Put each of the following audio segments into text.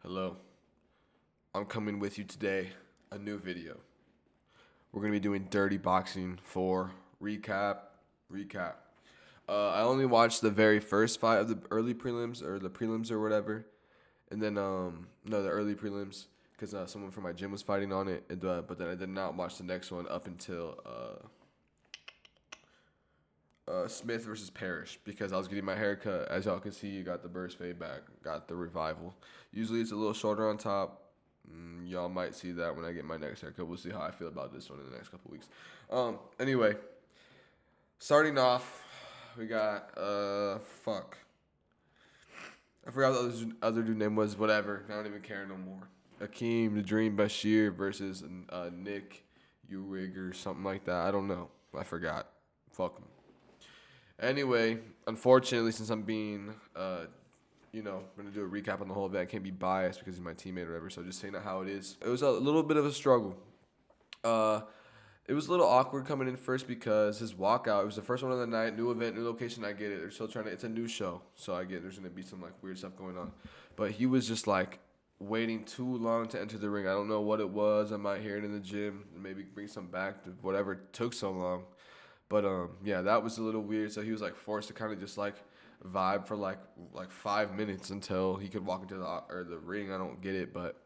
Hello, I'm coming with you today, a new video. We're gonna be doing Dirty Boxing 4 recap. I only watched the very first fight of the early prelims or the prelims or whatever, and then no, the early prelims because someone from my gym was fighting on it, but then I did not watch the next one up until Smith versus Parrish because I was getting my hair cut. As y'all can see, you got the burst fade back, got the revival. Usually it's a little shorter on top. Y'all might see that when I get my next haircut. We'll see how I feel about this one in the next couple weeks. Anyway, starting off, we got fuck. I forgot what the other dude name was. Whatever. I don't even care no more. Akeem the Dream Bashir versus Nick Urig or something like that. I don't know. I forgot. Fuck him. Anyway, unfortunately, since I'm being, going to do a recap on the whole event, I can't be biased because he's my teammate or whatever, so just saying it how it is. It was a little bit of a struggle. It was a little awkward coming in first because his walkout, it was the first one of the night, new event, new location, I get it. They're still trying to, it's a new show, so I get there's going to be some, weird stuff going on. But he was just, waiting too long to enter the ring. I don't know what it was. I might hear it in the gym, maybe bring some back to whatever took so long. But yeah, that was a little weird. So he was forced to kind of just vibe for like 5 minutes until he could walk into the ring. I don't get it, but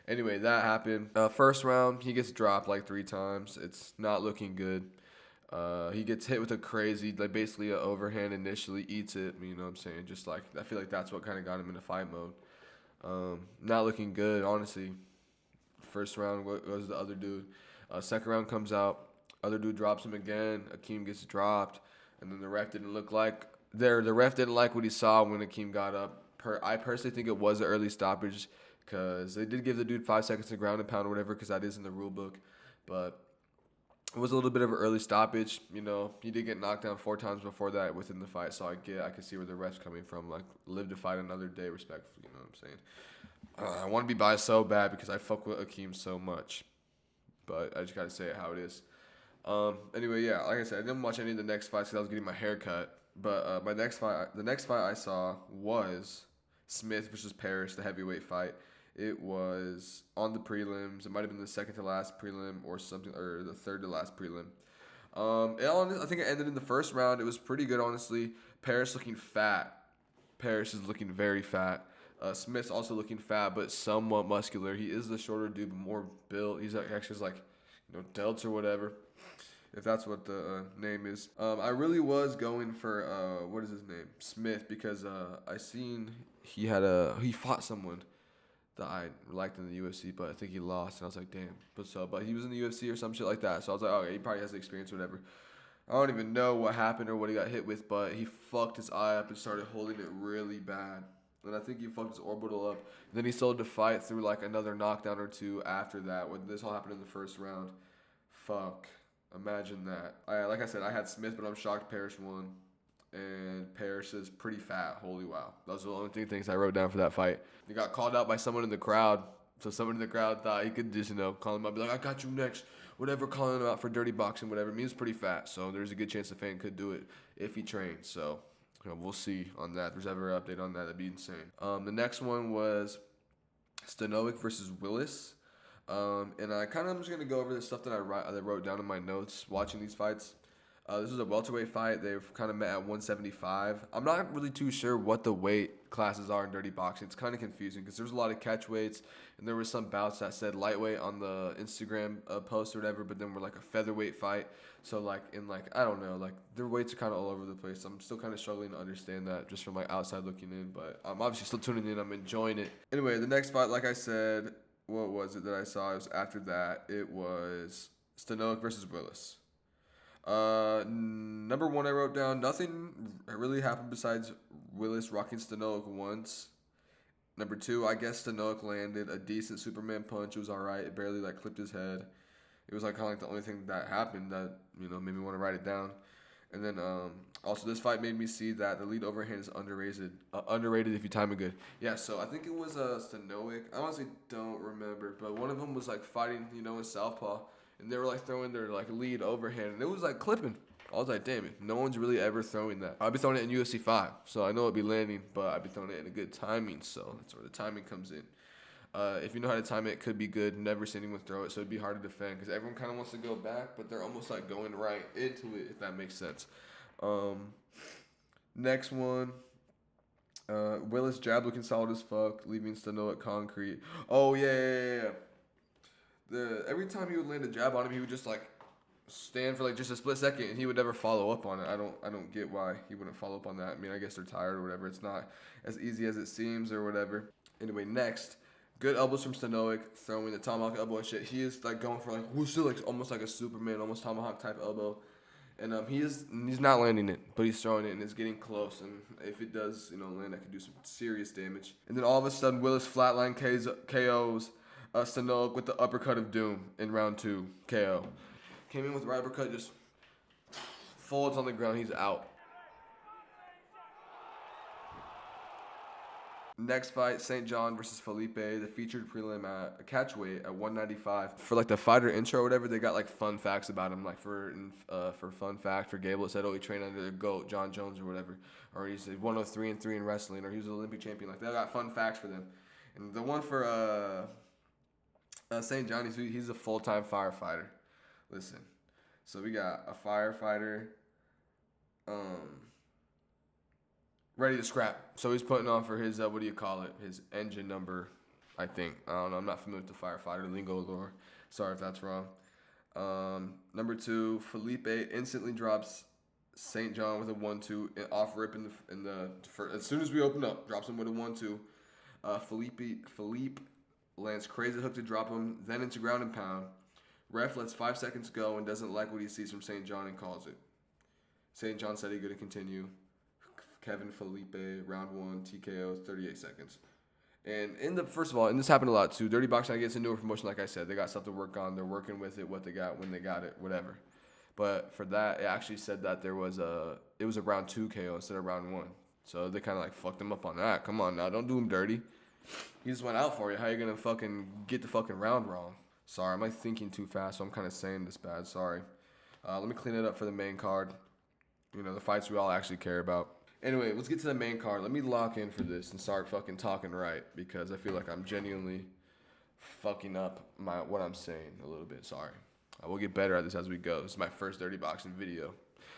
anyway, that happened. First round, he gets dropped 3 times. It's not looking good. He gets hit with a crazy, basically an overhand initially, eats it. You know what I'm saying? Just I feel like that's what kind of got him into fight mode. Not looking good, honestly. First round goes the other dude. Second round comes out. Other dude drops him again. Akeem gets dropped, and then the ref didn't look like the ref didn't like what he saw when Akeem got up. I personally think it was an early stoppage because they did give the dude 5 seconds to ground and pound or whatever because that is in the rule book, but it was a little bit of an early stoppage. He did get knocked down 4 times before that within the fight, so I can see where the ref's coming from. Live to fight another day, respectfully. You know what I'm saying? I want to be biased so bad because I fuck with Akeem so much, but I just gotta say it how it is. Anyway, yeah, like I said, I didn't watch any of the next fights because I was getting my hair cut. But the next fight I saw was Smith versus Parrish, the heavyweight fight. It was on the prelims. It might have been the second to last prelim or something, or the third to last prelim. I think it ended in the first round. It was pretty good, honestly. Parrish looking fat. Parrish is looking very fat. Smith's also looking fat, but somewhat muscular. He is the shorter dude, but more built. He's actually delts or whatever, if that's what the name is. I really was going for what is his name, Smith, because I seen he fought someone that I liked in the UFC, but I think he lost, and I was like, damn. But he was in the UFC or some shit like that, so I was like, okay, he probably has the experience or whatever. I don't even know what happened or what he got hit with, but he fucked his eye up and started holding it really bad. And I think he fucked his orbital up. And then he started to fight through another knockdown or two after that. When this all happened in the first round. Fuck. Imagine that. Like I said, I had Smith, but I'm shocked Parrish won. And Parrish is pretty fat. Holy wow. Those are the only 3 things I wrote down for that fight. He got called out by someone in the crowd. So someone in the crowd thought he could just, call him out, be like, I got you next. Whatever, calling him out for dirty boxing, whatever. He was pretty fat. So there's a good chance the fan could do it if he trains. So we'll see on that. If there's ever an update on that, that'd be insane. The next one was Stanovic versus Willis. And I kind of am just going to go over the stuff that I wrote down in my notes watching these fights. This was a welterweight fight. They've kind of met at 175. I'm not really too sure what the weight classes are in dirty boxing. It's kind of confusing because there's a lot of catch weights, and there was some bouts that said lightweight on the Instagram post or whatever, but then we're a featherweight fight. So I don't know, their weights are kind of all over the place. I'm still kind of struggling to understand that just from outside looking in, but I'm obviously still tuning in. I'm enjoying it. Anyway, the next fight, like I said, what was it that I saw? It was after that. It was Stanovic versus Willis. Number 1, I wrote down nothing really happened besides Willis rocking Stanovic once. Number 2, I guess Stanovic landed a decent Superman punch. It was alright. It barely clipped his head. It was kind of the only thing that happened that made me want to write it down. And then also this fight made me see that the lead overhand is underrated if you time it good. Yeah, so I think it was Stanovic. I honestly don't remember, but one of them was fighting in southpaw, and they were throwing their lead overhand, and it was clipping. I was like, damn it, no one's really ever throwing that. I'd be throwing it in UFC 5, so I know it'd be landing, but I'd be throwing it in a good timing, so that's where the timing comes in. If you know how to time it, it could be good. Never seen anyone throw it, so it'd be hard to defend because everyone kind of wants to go back, but they're almost like going right into it, if that makes sense. Next one, Willis jab looking solid as fuck, leaving Stanoa concrete. Oh yeah. Every time he would land a jab on him, he would just like stand for like just a split second, and he would never follow up on it. I don't get why he wouldn't follow up on that. I mean, I guess they're tired or whatever. It's not as easy as it seems or whatever. Anyway, next. Good elbows from Stanoic, throwing the tomahawk elbow and shit. He is like going for like whoosh, like almost like a Superman, almost tomahawk type elbow, and he's not landing it, but he's throwing it and it's getting close. And if it does, land, that could do some serious damage. And then all of a sudden, Willis flatline KOs Stanoic with the uppercut of doom in round 2 KO. Came in with right uppercut, just folds on the ground. He's out. Next fight, St. John versus Felipe, the featured prelim at catchweight at 195. For like the fighter intro or whatever, they got like fun facts about him. Like for fun fact, for Gable, it said, he trained under the GOAT, John Jones or whatever. Or he's 103-3 in wrestling, or he was an Olympic champion. Like they got fun facts for them. And the one for St. John, he's a full-time firefighter. Listen, so we got a firefighter, ready to scrap. So he's putting on for his, his engine number, I think. I don't know. I'm not familiar with the firefighter lingo lore. Sorry if that's wrong. Number 2, Felipe instantly drops St. John with a 1-2 off rip as soon as we open up, drops him with a 1-2. Felipe lands crazy hook to drop him, then into ground and pound. Ref lets 5 seconds go and doesn't like what he sees from St. John and calls it. St. John said he's going to continue. Kevin Felipe, round 1, TKO, 38 seconds. And first of all, and this happened a lot too, Dirty Boxing, I guess, into a promotion, like I said. They got stuff to work on. They're working with it, what they got, when they got it, whatever. But for that, it actually said that it was a round 2 KO instead of round 1. So they kind of like fucked him up on that. Come on now, don't do him dirty. He just went out for you. How you going to fucking get the fucking round wrong? Sorry, I'm like thinking too fast, so I'm kind of saying this bad. Sorry. Let me clean it up for the main card. The fights we all actually care about. Anyway, let's get to the main card. Let me lock in for this and start fucking talking right, because I feel like I'm genuinely fucking up what I'm saying a little bit. Sorry. I will get better at this as we go. This is my first Dirty Boxing video.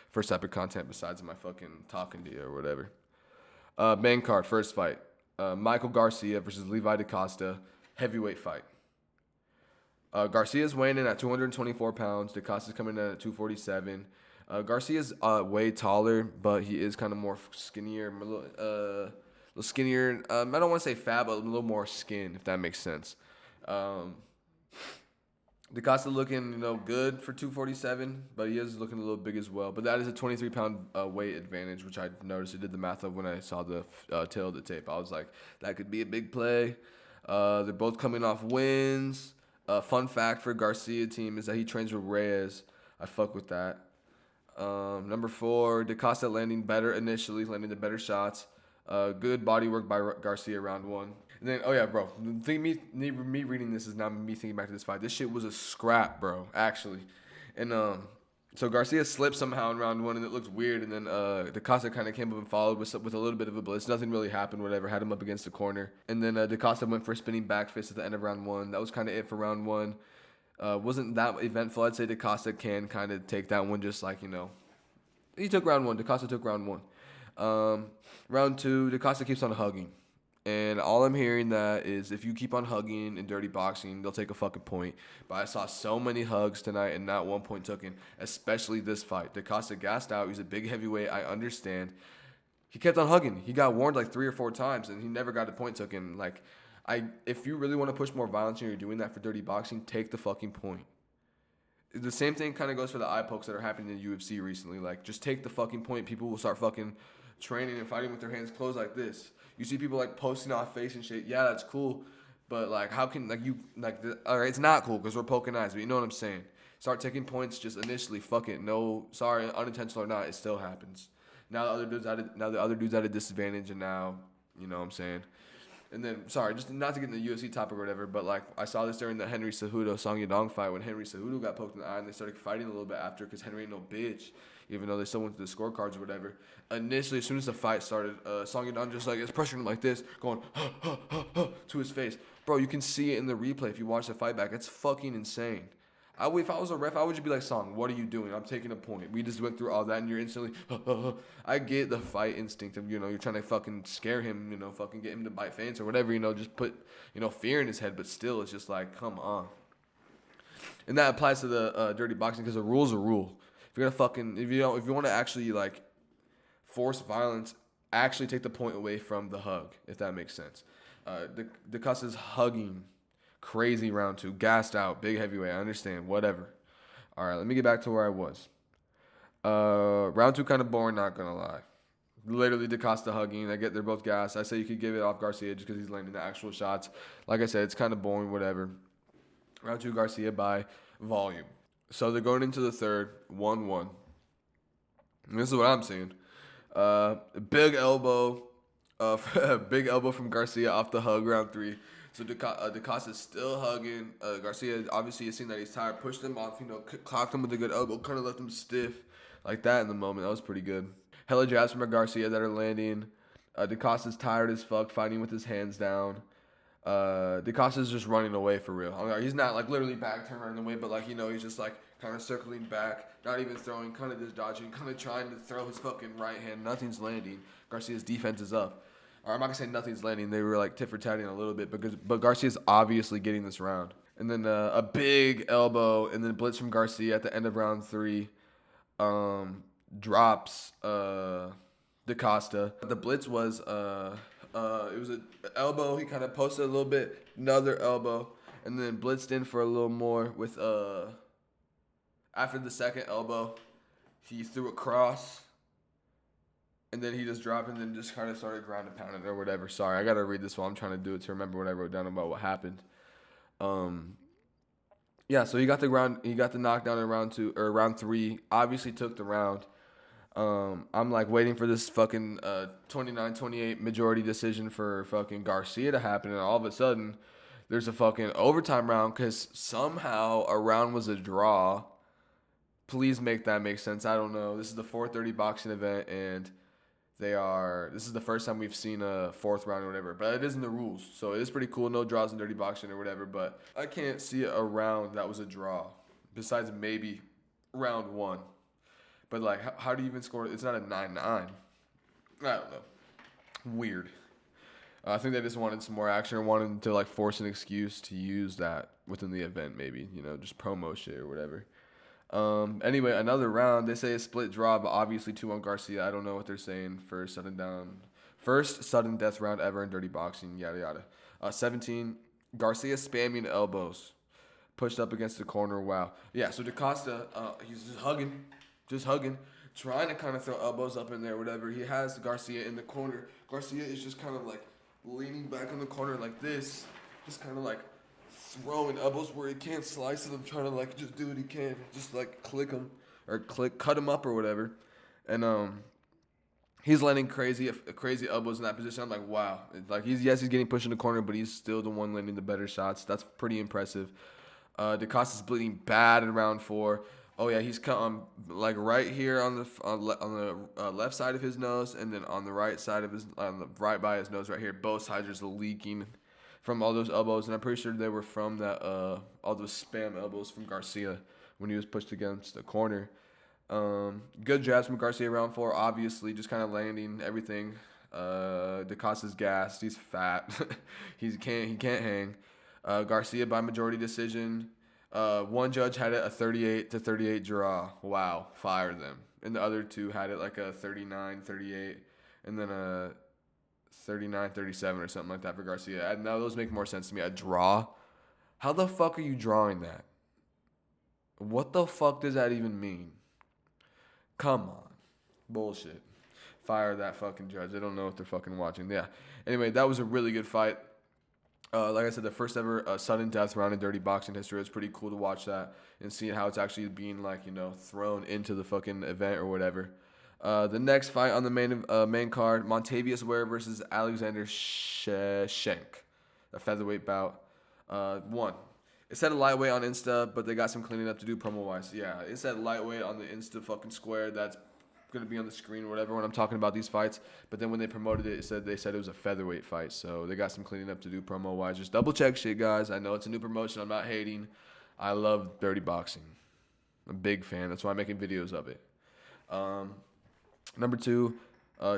First type of content besides my fucking talking to you or whatever. Main card, first fight. Michael Garcia versus Levi DaCosta, heavyweight fight. Garcia's weighing in at 224 pounds. DaCosta's coming in at 247. Garcia's way taller, but he is kind of more skinnier, a little skinnier. I don't want to say fat, but a little more skin, if that makes sense. DaCosta looking, good for 247, but he is looking a little big as well. But that is a 23-pound weight advantage, which I noticed. I did the math of when I saw the tail of the tape. I was like, that could be a big play. They're both coming off wins. Fun fact for Garcia team is that he trains with Reyes. I fuck with that. Number 4, DaCosta landing better initially, landing the better shots. Good body work by Garcia round 1. And then, bro, me reading this is not me thinking back to this fight. This shit was a scrap, bro, actually. And so Garcia slipped somehow in round 1, and it looked weird. And then DaCosta kind of came up and followed with a little bit of a blitz. Nothing really happened, whatever. Had him up against the corner. And then DaCosta went for a spinning back fist at the end of round 1. That was kind of it for round 1. Wasn't that eventful. I'd say DaCosta can kind of take that one just like, he took round 1. DaCosta took round 1. Round 2, DaCosta keeps on hugging. And all I'm hearing that is if you keep on hugging in Dirty Boxing, they'll take a fucking point. But I saw so many hugs tonight and not 1 point taken, especially this fight. DaCosta gassed out. He's a big heavyweight. I understand. He kept on hugging. He got warned like 3 or 4 times, and he never got a point taken. Like, if you really want to push more violence and you're doing that for Dirty Boxing, take the fucking point. The same thing kind of goes for the eye pokes that are happening in the UFC recently. Like, just take the fucking point. People will start fucking training and fighting with their hands closed like this. You see people like posting off face and shit. Yeah, that's cool, but like, how can all right, it's not cool because we're poking eyes. But you know what I'm saying? Start taking points just initially. Fuck it. No, sorry, unintentional or not, it still happens. Now the other dude's at a disadvantage, and now you know what I'm saying. And then, sorry, just not to get in the UFC topic or whatever, but like I saw this during the Henry Cejudo Song Yadong fight when Henry Cejudo got poked in the eye and they started fighting a little bit after because Henry ain't no bitch. even though they still went to the scorecards or whatever. Initially, as soon as the fight started, Song Yadong just like is pressuring him like this, going to his face. Bro, you can see it in the replay if you watch the fight back. It's fucking insane. If I was a ref, I would just be like, Song, what are you doing? I'm taking a point. We just went through all that, and you're instantly, I get the fight instinct of, you're trying to fucking scare him, fucking get him to bite feints or whatever, just put, fear in his head. But still, it's just like, come on. And that applies to the dirty boxing because a rule's a rule. If you're gonna fucking, if you want to actually like force violence, actually take the point away from the hug, if that makes sense. The cuss is hugging. Crazy round 2, gassed out, big heavyweight. I understand, whatever. All right, let me get back to where I was. Round 2 kind of boring, not gonna lie. Literally DaCosta hugging. They're both gassed. I say you could give it off Garcia just because he's landing the actual shots. Like I said, it's kind of boring, whatever. Round 2, Garcia by volume. So they're going into the third, 1-1. And this is what I'm seeing. Big elbow from Garcia off the hug, round 3. So DaCosta's still hugging. Garcia obviously has seen that he's tired, pushed him off, clocked him with a good elbow, kind of left him stiff like that in the moment. That was pretty good. Hella jabs from Garcia that are landing. DaCosta's tired as fuck, fighting with his hands down. DaCosta's just running away for real. I mean, he's not like literally back turned running away, but like, he's just like kind of circling back, not even throwing, kind of just dodging, kind of trying to throw his fucking right hand. Nothing's landing. Garcia's defense is up. Or I'm not gonna say nothing's landing. They were like tit for tatting a little bit but Garcia's obviously getting this round. And then a big elbow and then blitz from Garcia at the end of round 3, drops DaCosta. The blitz was it was an elbow. He kind of posted a little bit, another elbow, and then blitzed in for a little more with after the second elbow, he threw a cross. And then he just dropped and then just kind of started ground and pounding or whatever. Sorry, I got to read this while I'm trying to do it to remember what I wrote down about what happened. Yeah, so he got the knockdown in round 3. Obviously took the round. I'm like waiting for this fucking 29-28 majority decision for fucking Garcia to happen. And all of a sudden, there's a fucking overtime round because somehow a round was a draw. Please make that make sense. I don't know. This is the 4:30 boxing event and this is the first time we've seen a 4th round or whatever, but it is in the rules, so it is pretty cool. No draws in dirty boxing or whatever, but I can't see a round that was a draw, besides maybe round 1. But like, how do you even score? It's not a 9-9. I don't know. Weird. I think they just wanted some more action or wanted to like force an excuse to use that within the event, maybe, just promo shit or whatever. Anyway, another round. They say a split draw, but obviously 2-1 Garcia. I don't know what they're saying for first sudden death round ever in dirty boxing. Yada yada. 17 Garcia spamming elbows, pushed up against the corner. Wow. Yeah. So DaCosta, he's just hugging, trying to kind of throw elbows up in there, whatever. He has Garcia in the corner. Garcia is just kind of like leaning back in the corner like this, just kind of like throwing elbows where he can't slice them, trying to like just do what he can, just like cut him up or whatever, and he's landing crazy elbows in that position. I'm like, wow, like he's getting pushed in the corner, but he's still the one landing the better shots. That's pretty impressive. DaCosta's bleeding bad in round 4. Oh yeah, he's like right here on the left side of his nose, and then on the right side of right by his nose right here. Both sides are just leaking from all those elbows, and I'm pretty sure they were from that all those spam elbows from Garcia when he was pushed against the corner. Good jabs from Garcia round 4, obviously just kind of landing everything. DaCosta's gassed, he's fat, he can't hang. Garcia by majority decision. One judge had it a 38-38 draw. Wow, fire them. And the other 2 had it like a 39-38, and then a 39-37 or something like that for Garcia. Now those make more sense to me. A draw? How the fuck are you drawing that? What the fuck does that even mean? Come on. Bullshit. Fire that fucking judge. They don't know what they're fucking watching. Yeah. Anyway, that was a really good fight. Like I said, the first ever sudden death round in dirty boxing history. It's pretty cool to watch that and see how it's actually being like, thrown into the fucking event or whatever. The next fight on the main card, Montavious Ware versus Alexander Schenk, a featherweight bout. 1. It said lightweight on Insta, but they got some cleaning up to do promo wise. Yeah, it said lightweight on the Insta fucking square. That's gonna be on the screen or whatever when I'm talking about these fights. But then when they promoted it, they said it was a featherweight fight. So they got some cleaning up to do promo wise. Just double check shit, guys. I know it's a new promotion. I'm not hating. I love dirty boxing. I'm a big fan. That's why I'm making videos of it. Number two,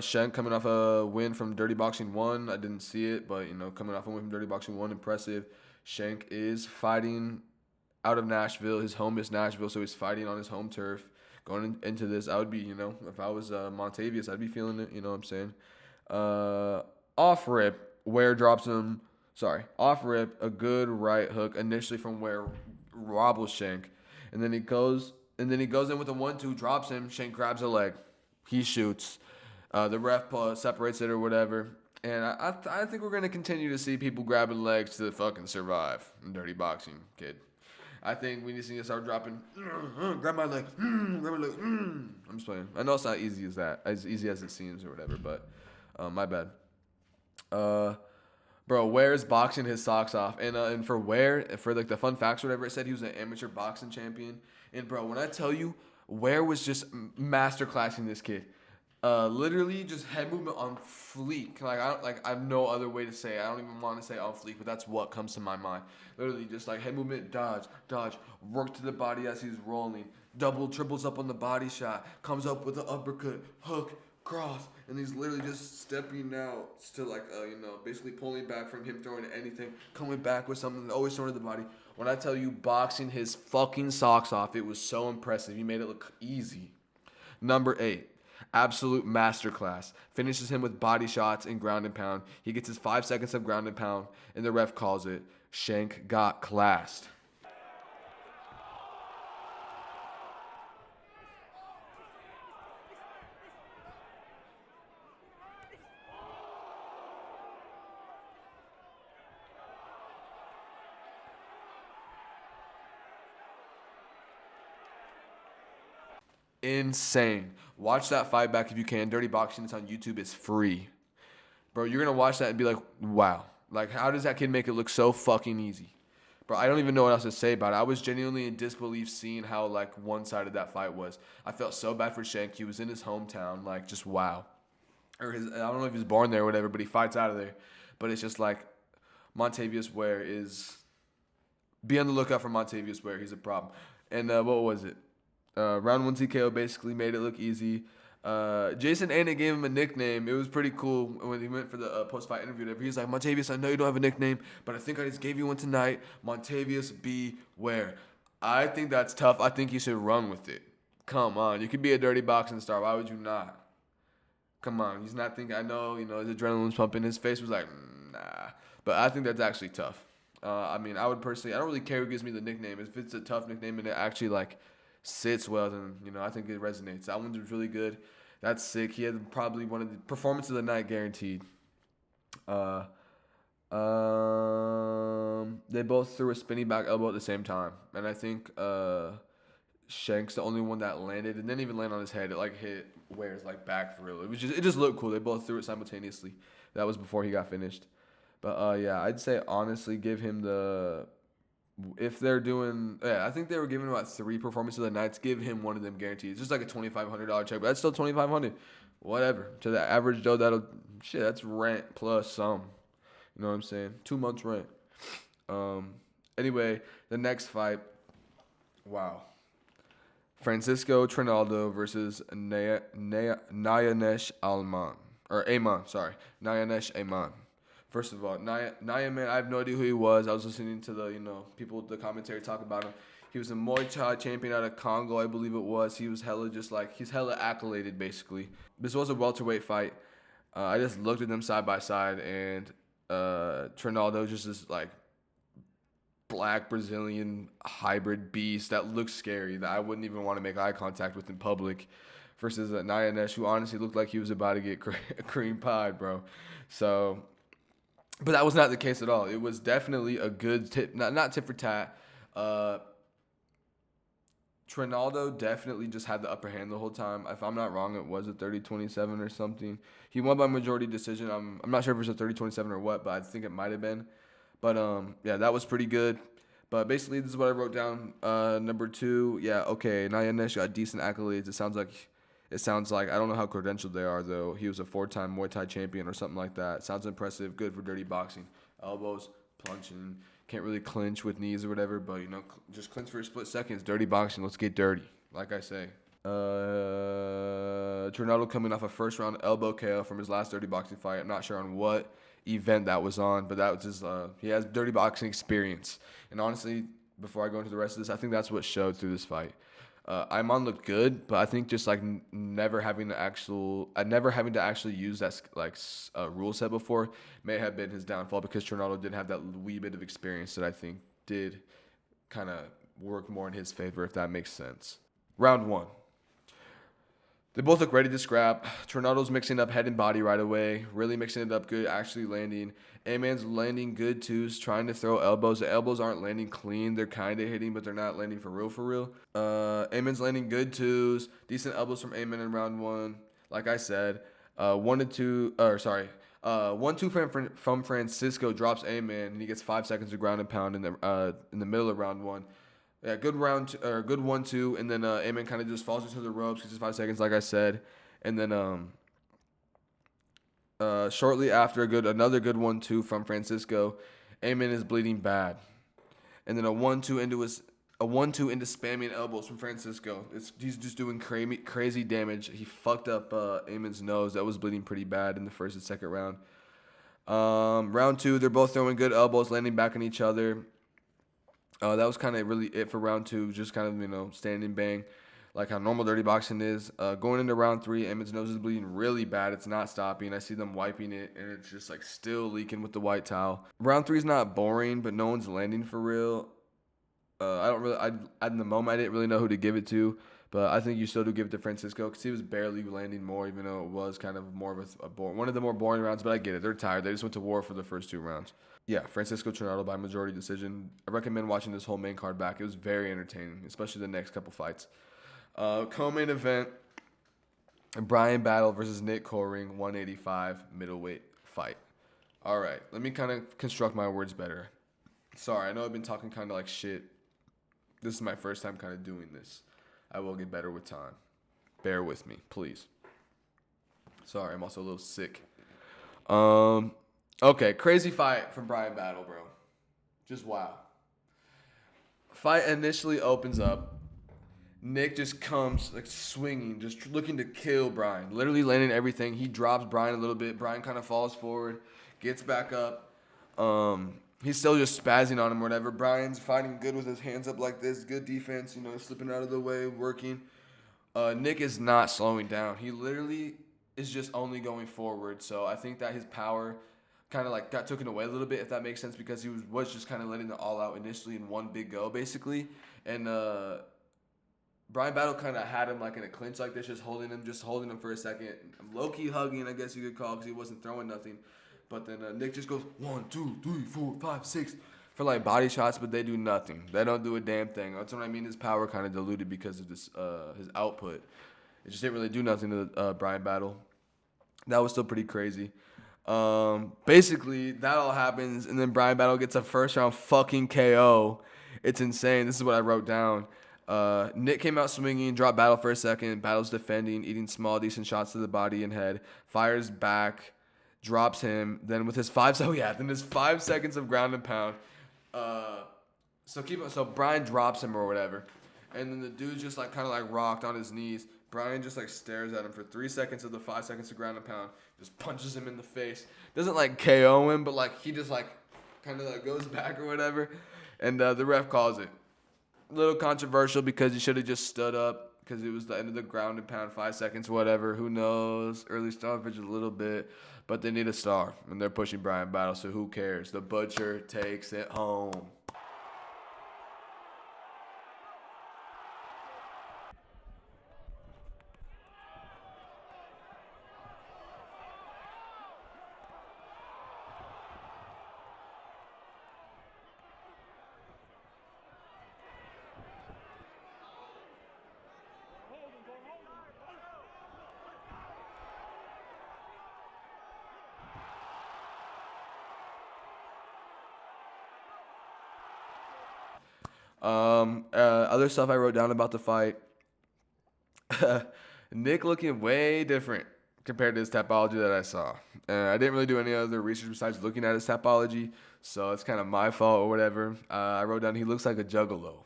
Shank coming off a win from Dirty Boxing 1. I didn't see it, but, coming off a win from Dirty Boxing 1, impressive. Shank is fighting out of Nashville. His home is Nashville, so he's fighting on his home turf. Going into this, I would be, if I was Montavious, I'd be feeling it, you know what I'm saying? Off rip, Ware drops him. Off rip, a good right hook initially from Ware wobbles Shank. And then he goes in with a 1-2, drops him. Shank grabs a leg. He shoots. The ref separates it or whatever. And I think we're going to continue to see people grabbing legs to fucking survive in dirty boxing, kid. I think we need to start dropping, grab my leg, grab my leg, I'm just playing. I know it's not easy as easy as it seems or whatever, but my bad. Bro, Ware's boxing his socks off. And for Ware, for like the fun facts or whatever, it said he was an amateur boxing champion. And bro, when I tell you, Ware was just masterclassing this kid. Literally just head movement on fleek. I have no other way to say it. I don't even want to say on fleek, but that's what comes to my mind. Literally just like head movement, dodge, work to the body as he's rolling, double, triples up on the body shot, comes up with an uppercut, hook, cross, and he's literally just stepping out to basically pulling back from him throwing anything, coming back with something, always throwing to the body. When I tell you boxing his fucking socks off, it was so impressive. He made it look easy. Number 8. Absolute masterclass. Finishes him with body shots and ground and pound. He gets his 5 seconds of ground and pound, and the ref calls it. Shank got classed. Insane. Watch that fight back if you can. Dirty Boxing, it's on YouTube. It's free. Bro, you're going to watch that and be like, wow. Like, how does that kid make it look so fucking easy? Bro, I don't even know what else to say about it. I was genuinely in disbelief seeing how, one-sided that fight was. I felt so bad for Shank. He was in his hometown. Just wow. I don't know if he was born there or whatever, but he fights out of there. But it's just Montavious Ware is... Be on the lookout for Montavious Ware. He's a problem. And what was it? Round 1 TKO basically made it look easy. Jason Anik gave him a nickname. It was pretty cool when he went for the post-fight interview. He's like, Montavious, I know you don't have a nickname, but I think I just gave you one tonight. Montavious Beware. I think that's tough. I think you should run with it. Come on. You could be a dirty boxing star. Why would you not? Come on. He's not thinking, I know, his adrenaline's pumping. His face was like, nah. But I think that's actually tough. I would personally, I don't really care who gives me the nickname. If it's a tough nickname and it actually, sits well, then I think it resonates. That one was really good. That's sick. He had probably one of the performances of the night guaranteed. They both threw a spinning back elbow at the same time, and I think Shank's the only one that landed. It didn't even land on his head. It hit Ware's back for real. It just looked cool. They both threw it simultaneously. That was before he got finished. But yeah, I'd say honestly give him the. If they're doing, I think they were giving about 3 performances of the nights. Give him one of them guaranteed. It's just like a $2,500 check, but that's still $2,500. Whatever. To the average Joe, that's rent plus some. You know what I'm saying? 2 months rent. Anyway, the next fight. Wow. Francisco Trinaldo versus Nayanesh Alman. Or Aman, sorry. Nayanesh Aman. First of all, Naya, man, I have no idea who he was. I was listening to the commentary talk about him. He was a Muay Thai champion out of Congo, I believe it was. He was hella he's hella accoladed, basically. This was a welterweight fight. I just looked at them side by side, and Trinaldo just this, black Brazilian hybrid beast that looks scary, that I wouldn't even want to make eye contact with in public, versus Nayanesh, who honestly looked like he was about to get cream pie, bro. So... But that was not the case at all. It was definitely a good tip, not tit for tat. Trinaldo definitely just had the upper hand the whole time. If I'm not wrong, it was a 30-27 or something. He won by majority decision. I'm not sure if it was a 30-27 or what, but I think it might have been. But yeah, that was pretty good. But basically, this is what I wrote down. Number 2, yeah, okay. Naya Nesh got decent accolades. It sounds like I don't know how credentialed they are though. He was a 4-time Muay Thai champion or something like that. Sounds impressive. Good for dirty boxing. Elbows, punching. Can't really clinch with knees or whatever, but just clinch for a split second. It's dirty boxing. Let's get dirty, like I say. Tornado coming off a first round elbow KO from his last dirty boxing fight. I'm not sure on what event that was on, but that was his. He has dirty boxing experience, and honestly, before I go into the rest of this, I think that's what showed through this fight. Iman looked good, but I think just like never having to actually use that rule set before may have been his downfall, because Tornado did have that wee bit of experience that I think did kind of work more in his favor, if that makes sense. Round 1. They both look ready to scrap. Tornado's mixing up head and body right away, really mixing it up good, actually landing. A-Man's landing good twos, trying to throw elbows. The elbows aren't landing clean. They're kind of hitting, but they're not landing for real, for real. A-Man's landing good twos, decent elbows from A-Man in round 1. Like I said, 1-2 from Francisco drops A-Man, and he gets 5 seconds of ground and pound in the middle of round 1. Yeah, good 1-2, and then A-Man kind of just falls into the ropes, gets his 5 seconds, like I said, and then shortly after another good 1-2 from Francisco, A-Man is bleeding bad, and then a 1-2 into spamming elbows from Francisco. He's just doing crazy damage. He fucked up A-Man's nose. That was bleeding pretty bad in the first and second round. Round 2, they're both throwing good elbows, landing back on each other. That was kind of really it for round 2, just kind of, standing bang, like how normal dirty boxing is. Going into round 3, Emmett's nose is bleeding really bad. It's not stopping. I see them wiping it, and it's just like still leaking with the white towel. Round 3 is not boring, but no one's landing for real. At the moment, I didn't really know who to give it to, but I think you still do give it to Francisco, because he was barely landing more, even though it was kind of more of one of the more boring rounds. But I get it. They're tired. They just went to war for the first 2 rounds. Yeah, Francisco Tornado by majority decision. I recommend watching this whole main card back. It was very entertaining, especially the next couple fights. Co-main event, Brian Battle versus Nick Coring, 185 middleweight fight. All right, let me kind of construct my words better. Sorry, I know I've been talking kind of like shit. This is my first time kind of doing this. I will get better with time. Bear with me, please. Sorry, I'm also a little sick. Okay, crazy fight from Brian Battle, bro. Just wow. Fight initially opens up. Nick just comes like swinging, just looking to kill Brian. Literally landing everything. He drops Brian a little bit. Brian kind of falls forward, gets back up. He's still just spazzing on him or whatever. Brian's fighting good with his hands up like this. Good defense, slipping out of the way, working. Nick is not slowing down. He literally is just only going forward. So I think that his power kind of like got taken away a little bit, if that makes sense, because he was just kind of letting it all out initially in one big go, basically. And Brian Battle kind of had him like in a clinch like this, just holding him for a second. Low-key hugging, I guess you could call, because he wasn't throwing nothing. But then Nick just goes 1, 2, 3, 4, 5, 6 for like body shots, but they do nothing. They don't do a damn thing. That's what I mean. His power kind of diluted because of this his output. It just didn't really do nothing to Brian Battle. That was still pretty crazy. Basically, that all happens, and then Brian Battle gets a first-round fucking KO. It's insane. This is what I wrote down. Nick came out swinging, dropped Battle for a second. Battle's defending, eating small, decent shots to the body and head. Fires back, drops him. Then with his 5 seconds of ground and pound. So Brian drops him or whatever. And then the dude just like kind of like rocked on his knees. Brian just like stares at him for 3 seconds of the 5 seconds of ground and pound. Just punches him in the face. Doesn't like KO him, but like he just like kind of like goes back or whatever. And the ref calls it. A little controversial because he should have just stood up because it was the end of the ground and pound, 5 seconds, whatever. Who knows? Early stoppage a little bit. But they need a star. And they're pushing Brian Battle, so who cares? The Butcher takes it home. Other stuff I wrote down about the fight. Nick looking way different compared to his topology that I saw. I didn't really do any other research besides looking at his topology, so it's kind of my fault or whatever. I wrote down he looks like a juggalo,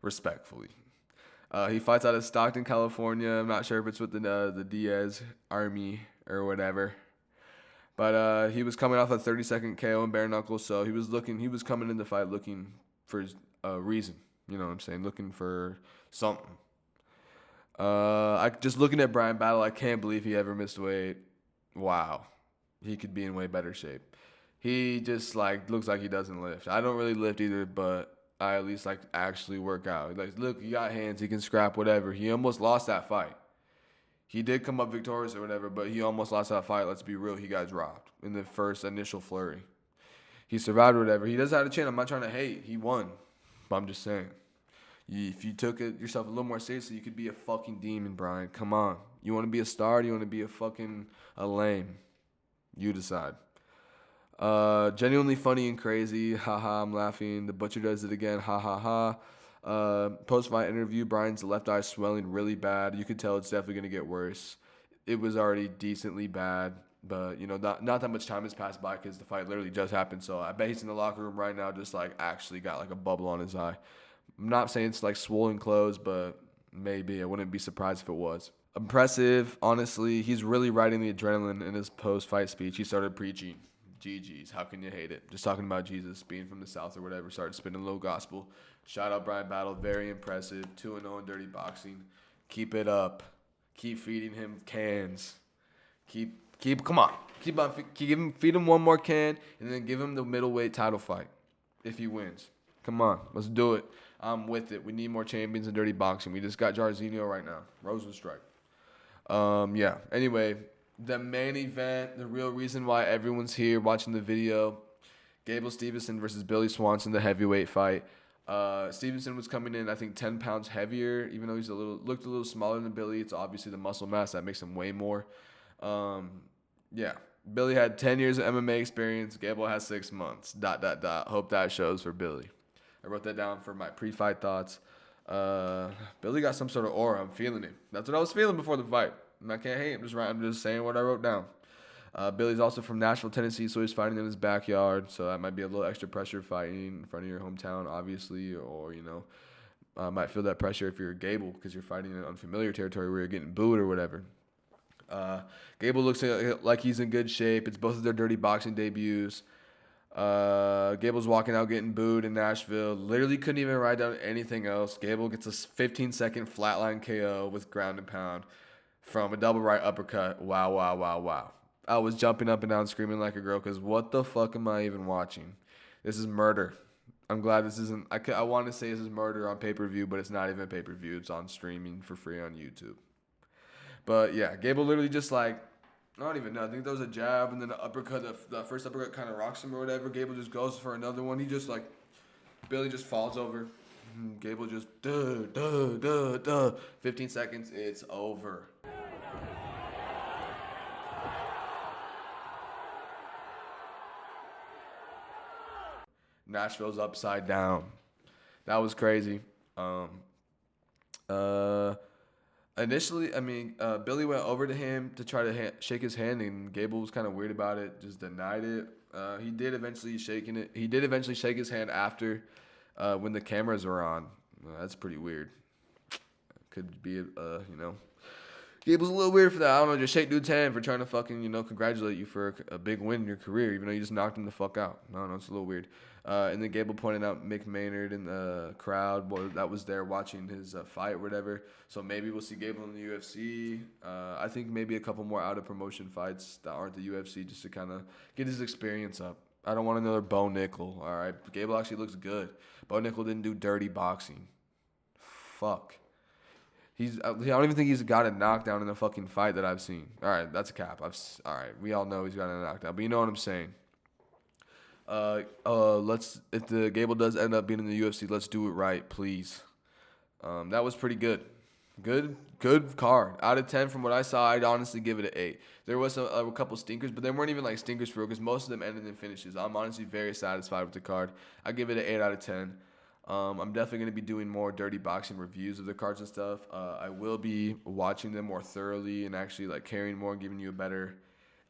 respectfully. He fights out of Stockton, California. I'm not sure if it's with the Diaz Army or whatever. But he was coming off a 30-second KO in bare knuckles, so he was coming in the fight looking for a reason. You know what I'm saying? Looking for something. I just looking at Brian Battle, I can't believe he ever missed weight. Wow, he could be in way better shape. He just like looks like he doesn't lift. I don't really lift either, but I at least like actually work out. Like, look, he got hands, he can scrap whatever. He almost lost that fight. He did come up victorious or whatever, but he almost lost that fight. Let's be real, he got dropped in the first initial flurry. He survived or whatever. He does have a chin. I'm not trying to hate. He won, but I'm just saying. If you took it yourself a little more seriously, you could be a fucking demon, Brian. Come on. You want to be a star? Or do you want to be a lame? You decide. Genuinely funny and crazy. Haha, I'm laughing. The Butcher does it again. Ha ha ha. Post-fight interview, Brian's left eye swelling really bad. You could tell it's definitely going to get worse. It was already decently bad, but, not that much time has passed by because the fight literally just happened. So I bet he's in the locker room right now just, actually got, a bubble on his eye. I'm not saying it's swollen closed, but maybe. I wouldn't be surprised if it was. Impressive, honestly. He's really riding the adrenaline in his post-fight speech. He started preaching. GG's. How can you hate it? Just talking about Jesus being from the South or whatever. Started spinning a little gospel. Shout out Brian Battle. Very impressive. 2-0 in dirty boxing. Keep it up. Keep feeding him cans. Come on. Feed him one more can, and then give him the middleweight title fight if he wins. Come on. Let's do it. I'm with it. We need more champions in dirty boxing. We just got Jairzinho right now. Rosenstrike. Yeah. Anyway, the main event, the real reason why everyone's here watching the video, Gable Stevenson versus Billy Swanson, the heavyweight fight. Stevenson was coming in, I think, 10 pounds heavier, even though looked a little smaller than Billy. It's obviously the muscle mass that makes him way more. Yeah. Billy had 10 years of MMA experience. Gable has 6 months. ... Hope that shows for Billy. I wrote that down for my pre-fight thoughts. Billy got some sort of aura. I'm feeling it. That's what I was feeling before the fight. And I can't hate. I'm just saying what I wrote down. Billy's also from Nashville, Tennessee, so he's fighting in his backyard. So that might be a little extra pressure fighting in front of your hometown, obviously. Or, might feel that pressure if you're Gable because you're fighting in unfamiliar territory where you're getting booed or whatever. Gable looks like he's in good shape. It's both of their dirty boxing debuts. Gable's walking out getting booed in Nashville. Literally couldn't even write down anything else. Gable gets a 15-second flatline KO with ground and pound from a double right uppercut. Wow. I was jumping up and down screaming like a girl because what the fuck am I even watching? This is murder. I'm glad this isn't... I want to say this is murder on pay-per-view, but it's not even pay-per-view. It's on streaming for free on YouTube. But yeah, Gable literally just I don't even know. I think there was a jab and then an uppercut. The first uppercut kind of rocks him or whatever. Gable just goes for another one. He just Billy just falls over. Gable just 15 seconds. It's over. Nashville's upside down. That was crazy. Initially, Billy went over to him to try to shake his hand, and Gable was kind of weird about it, just denied it. He did eventually shake his hand after when the cameras were on. That's pretty weird. Could be, Gable's a little weird for that. I don't know, just shake dude's hand for trying to fucking, congratulate you for a big win in your career, even though you just knocked him the fuck out. I don't know, it's a little weird. And then Gable pointed out Mick Maynard in the crowd that was there watching his fight or whatever. So maybe we'll see Gable in the UFC. I think maybe a couple more out-of-promotion fights that aren't the UFC just to kind of get his experience up. I don't want another Bo Nickel, all right? Gable actually looks good. Bo Nickel didn't do dirty boxing. Fuck. I don't even think he's got a knockdown in a fucking fight that I've seen. All right, that's a cap. All right, we all know he's got a knockdown, but you know what I'm saying. If the Gable does end up being in the UFC, let's do it right, please. That was pretty good. Good card. Out of 10 from what I saw, I'd honestly give it an 8. There was a couple stinkers, but they weren't even stinkers for real because most of them ended in finishes. I'm honestly very satisfied with the card. I give it an 8 out of 10. I'm definitely going to be doing more dirty boxing reviews of the cards and stuff. I will be watching them more thoroughly and actually like caring more, giving you a better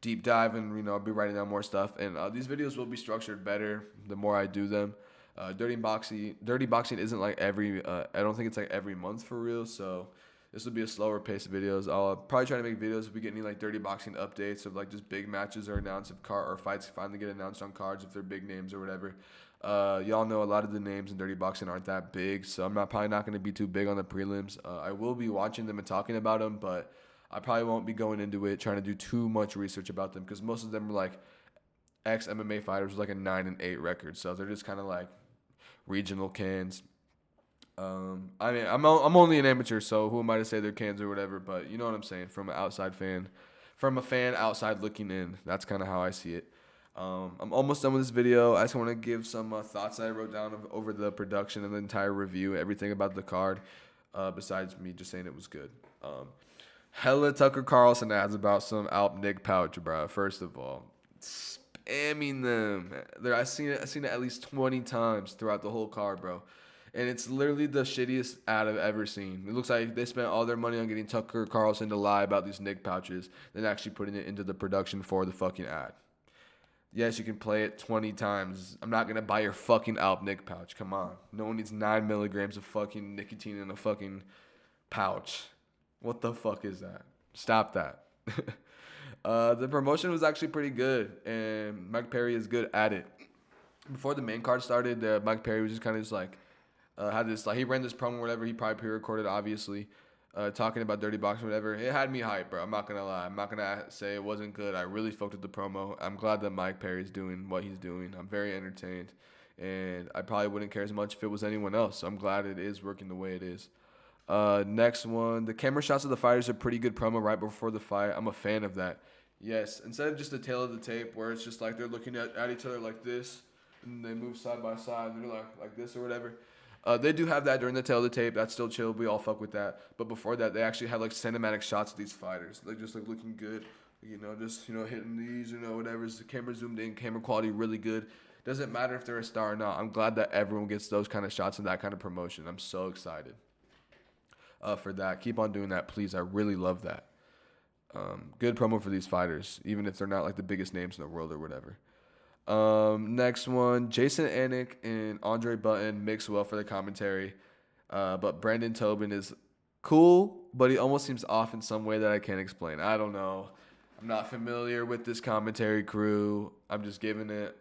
deep dive, and I'll be writing down more stuff. And these videos will be structured better the more I do them. Dirty boxing isn't like every. I don't think it's like every month for real. So this will be a slower pace of videos. I'll probably try to make videos if we get any like dirty boxing updates of like just big matches or announced if or fights finally get announced on cards if they're big names or whatever. Y'all know a lot of the names in dirty boxing aren't that big, so I'm probably not going to be too big on the prelims. I will be watching them and talking about them, but I probably won't be going into it trying to do too much research about them because most of them are like ex MMA fighters with like a 9-8 record, so they're just kind of like regional cans. I mean, I'm only an amateur, so who am I to say they're cans or whatever? But you know what I'm saying from an outside fan, from a fan outside looking in. That's kind of how I see it. I'm almost done with this video. I just want to give some thoughts that I wrote down over the production and the entire review, everything about the card, besides me just saying it was good. Hella Tucker Carlson ads about some Alp Nick pouch, bro. First of all, spamming them. I've seen it at least 20 times throughout the whole card, bro. And it's literally the shittiest ad I've ever seen. It looks like they spent all their money on getting Tucker Carlson to lie about these Nick pouches, then actually putting it into the production for the fucking ad. Yes, you can play it 20 times. I'm not going to buy your fucking Alp Nick pouch. Come on. No one needs 9 milligrams of fucking nicotine in a fucking pouch. What the fuck is that? Stop that. The promotion was actually pretty good, and Mike Perry is good at it. Before the main card started, Mike Perry was just kind of just like, had this, like, he ran this promo or whatever. He probably pre-recorded, obviously. Talking about dirty boxing or whatever, it had me hyped, bro. I'm not gonna lie. I'm not gonna say it wasn't good. I really fucked with the promo. I'm glad that Mike Perry's doing what he's doing. I'm very entertained, and I probably wouldn't care as much if it was anyone else. So I'm glad it is working the way it is. Next one, the camera shots of the fighters are pretty good promo right before the fight. I'm a fan of that. Yes, instead of just the tail of the tape where it's just like they're looking at each other like this, and they move side by side, and they're like this or whatever. They do have that during the tail of the tape. That's still chill. We all fuck with that. But before that, they actually have like cinematic shots of these fighters. Like just like looking good, just hitting these, whatever. The camera zoomed in, camera quality really good. Doesn't matter if they're a star or not. I'm glad that everyone gets those kind of shots and that kind of promotion. I'm so excited for that. Keep on doing that, please. I really love that. Good promo for these fighters, even if they're not like the biggest names in the world or whatever. Next one, Jason Anik and Andre Button mix well for the commentary, but Brandon Tobin is cool, but he almost seems off in some way that I can't explain. I don't know. I'm not familiar with this commentary crew. I'm just giving it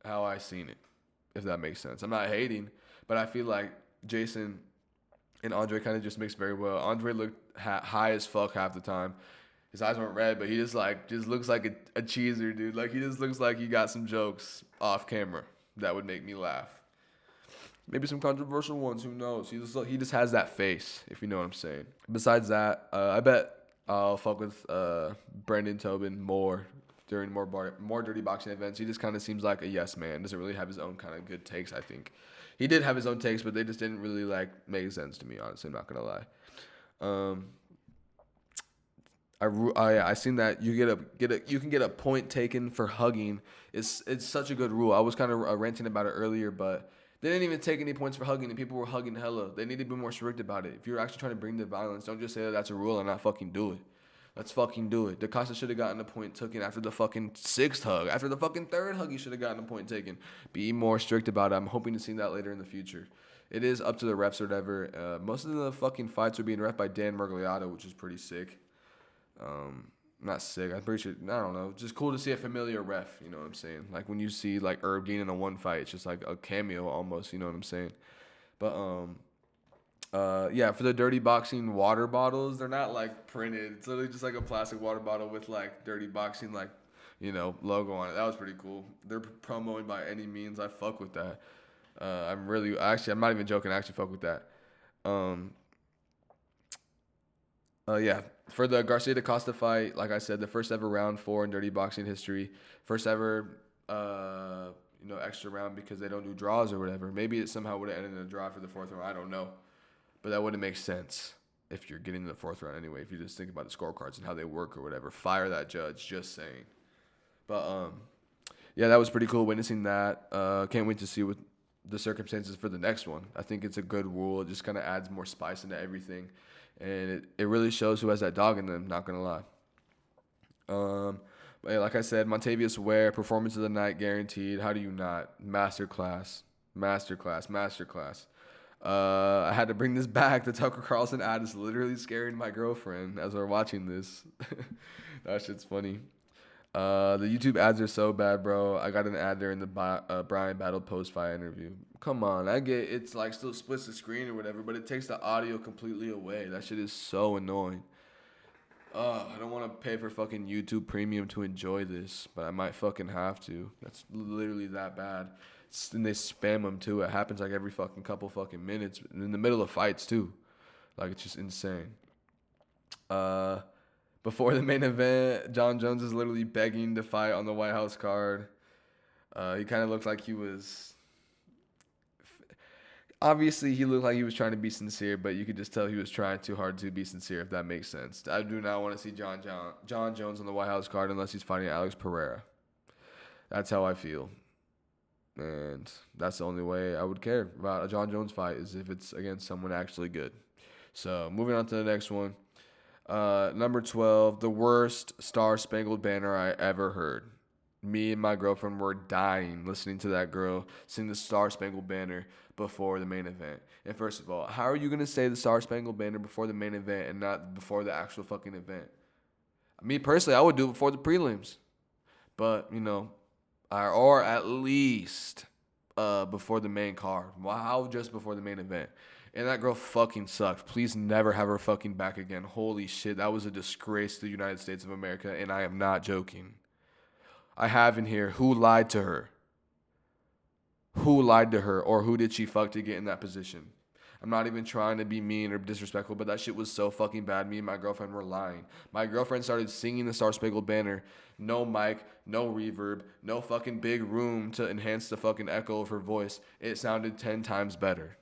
how I seen it, if that makes sense. I'm not hating, but I feel like Jason and Andre kind of just mix very well. Andre looked high as fuck half the time. His eyes weren't red, but he just looks like a cheeser, dude. Like, he just looks like he got some jokes off camera that would make me laugh. Maybe some controversial ones, who knows? He just has that face, if you know what I'm saying. Besides that, I bet I'll fuck with Brandon Tobin more during more dirty boxing events. He just kind of seems like a yes man. Doesn't really have his own kind of good takes, I think. He did have his own takes, but they just didn't really make sense to me, honestly. I'm not going to lie. I seen that you can get a point taken for hugging. It's such a good rule. I was kind of ranting about it earlier, but they didn't even take any points for hugging, and people were hugging hella. They need to be more strict about it. If you're actually trying to bring the violence, don't just say that's a rule and not fucking do it. Let's fucking do it. DaCosta should have gotten a point taken after the fucking 6th hug. After the fucking 3rd hug, he should have gotten a point taken. Be more strict about it. I'm hoping to see that later in the future. It is up to the refs or whatever. Most of the fucking fights are being ref by Dan Mergliato, which is pretty sick. Not sick. I'm pretty sure. I don't know. Just cool to see a familiar ref. You know what I'm saying? Like when you see like Herb Dean in a one fight, it's just like a cameo almost. You know what I'm saying? But yeah. For the dirty boxing water bottles, they're not like printed. It's literally just like a plastic water bottle with like dirty boxing logo on it. That was pretty cool. They're promoting by any means. I fuck with that. I'm not even joking. I actually fuck with that. Yeah, for the Garcia DaCosta fight, like I said, the first ever round 4 in dirty boxing history, first ever, extra round because they don't do draws or whatever. Maybe it somehow would have ended in a draw for the 4th round. I don't know, but that wouldn't make sense if you're getting to the 4th round anyway. If you just think about the scorecards and how they work or whatever, fire that judge. Just saying. But yeah, that was pretty cool witnessing that. Can't wait to see what the circumstances for the next one. I think it's a good rule. It just kind of adds more spice into everything, and it really shows who has that dog in them. Not gonna lie. But yeah, like I said, Montavious Ware, performance of the night guaranteed. How do you not? Masterclass, masterclass, masterclass. I had to bring this back. The Tucker Carlson ad is literally scaring my girlfriend as we're watching this. That shit's funny. The YouTube ads are so bad, bro. I got an ad during the Brian Battle post-fight interview. Come on, I get it's like still splits the screen or whatever, but it takes the audio completely away. That shit is so annoying. I don't want to pay for fucking YouTube Premium to enjoy this, but I might fucking have to. That's literally that bad. And they spam them too. It happens like every fucking couple fucking minutes, in the middle of fights too. Like it's just insane. Before the main event, John Jones is literally begging to fight on the White House card. He kind of looked like he was. Obviously, he looked like he was trying to be sincere, but you could just tell he was trying too hard to be sincere, if that makes sense. I do not want to see John Jones on the White House card unless he's fighting Alex Pereira. That's how I feel. And that's the only way I would care about a John Jones fight is if it's against someone actually good. So, moving on to the next one. Number 12, the worst Star Spangled Banner I ever heard. Me and my girlfriend were dying listening to that girl sing the Star Spangled Banner before the main event. And first of all, how are you going to say the Star Spangled Banner before the main event and not before the actual fucking event? Me personally, I would do it before the prelims. But, or at least before the main card. How just before the main event? And that girl fucking sucked. Please never have her fucking back again. Holy shit, that was a disgrace to the United States of America, and I am not joking. I have in here, who lied to her? Who lied to her, or who did she fuck to get in that position? I'm not even trying to be mean or disrespectful, but that shit was so fucking bad. Me and my girlfriend were lying. My girlfriend started singing the Star Spangled Banner. No mic, no reverb, no fucking big room to enhance the fucking echo of her voice. It sounded 10 times better.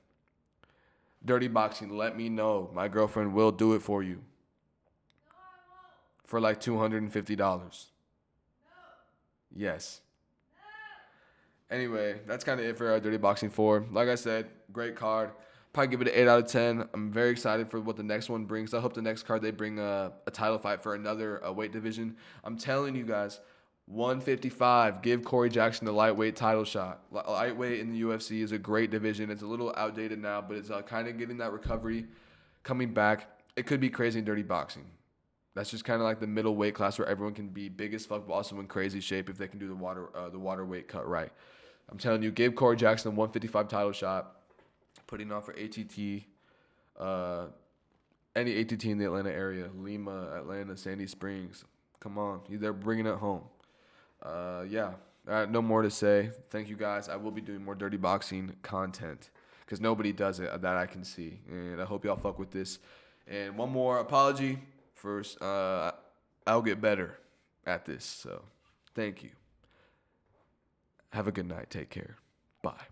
Dirty Boxing, let me know. My girlfriend will do it for you. No, I won't. For like $250. Yes. Anyway, that's kind of it for Dirty Boxing 4. Like I said, great card. Probably give it an 8 out of 10. I'm very excited for what the next one brings. I hope the next card they bring a title fight for another weight division. I'm telling you guys, 155, give Corey Jackson the lightweight title shot. Lightweight in the UFC is a great division. It's a little outdated now, but it's kind of getting that recovery, coming back. It could be crazy in Dirty Boxing. That's just kind of like the middle weight class where everyone can be big as fuck, but also in crazy shape if they can do the water weight cut right. I'm telling you, give Corey Jackson a 155 title shot. Putting on for ATT, any ATT in the Atlanta area, Lima, Atlanta, Sandy Springs. Come on, they're bringing it home. Yeah, no more to say. Thank you guys. I will be doing more Dirty Boxing content because nobody does it that I can see, and I hope y'all fuck with this. And one more apology. First, I'll get better at this. So, thank you. Have a good night. Take care. Bye.